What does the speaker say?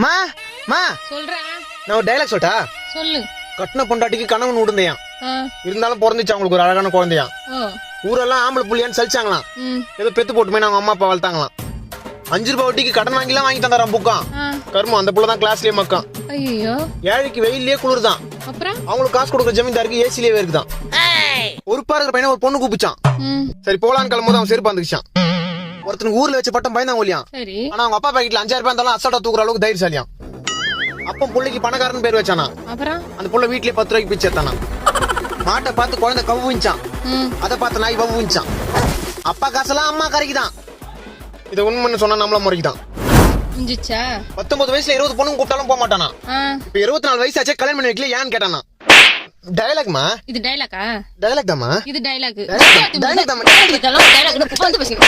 மா மா சொல்றேன். நான் ஒரு டைலாக் சொல்லிட்டா? சொல்லு. கட்டின பொண்டாட்டிக்கு கணவன் விடுந்தையான், ஆ. இருந்தாலும் பிறந்துச்சு அவங்களுக்கு ஒரு அழகான குழந்தையான். ஓ. ஊரெல்லாம் ஆம்பளை புள்ளியான்னு சலிச்சாங்களாம். ஏதோ பெத்து போட்டுமே அவங்க அம்மா அப்பா வளர்த்தாங்களாம். 5 ரூபாய் வட்டிக்கு கடன் வாங்கிலாம் வாங்கி தந்தாராம் புக்கான். கர்மம் அந்த புள்ள தான் கிளாஸ்லயே மக்கான். ஐயோ. ஏழைக்கு வெயிலே குளிர்தான், அப்புறம் அவங்களுக்கு காசு கொடுக்குற ஜமீன்தாருக்கு ஏசிலேயே இருக்குதான். ஒரு பாருக்கிற பையனை ஒரு பொண்ணு கூப்பிச்சான். சரி போலான்னு கிளம்போது அவன் செருப்பு வந்துச்சான். ஒருத்தனுக்கு ஊர்ல வச்ச பட்டம் பயந்தாங்க ஒல்லியான். சரி. ஆனா அவங்க அப்பா பாக்கெட்ல 5000 ரூபாய் இருந்தாலும் அசால்ட்டா தூக்குற அளவுக்கு தைரியசாலியான். அப்ப புள்ளைக்கு பணக்காரன் பேர் வச்சானா. அப்புறம் அந்த புள்ள வீட்லயே 10 ரூபாய்க்கு பிச்சை எடுத்தானா. மாட்டை பார்த்து குழந்தை கவுவிச்சான், அதை பார்த்து நாய் வவுவிச்சான். அப்பா காசெல்லாம் அம்மா கரைக்குதான். இதை உண்மைன்னு சொன்னா நம்மள முறைக்குதான். 19 வயசுல 20 பொண்ணுங்க கூப்பிட்டாலும் போக மாட்டானா. இப்ப 24 வயசு ஆச்சே கல்யாணம் பண்ணி வைக்கல ஏன்னு கேட்டானா. டயலாக்மா இது டைலாக்கா? டயலாக் தாமா இது டைலாக். டயலாக் தாமா. டைலாக் வந்து பேசுங்க.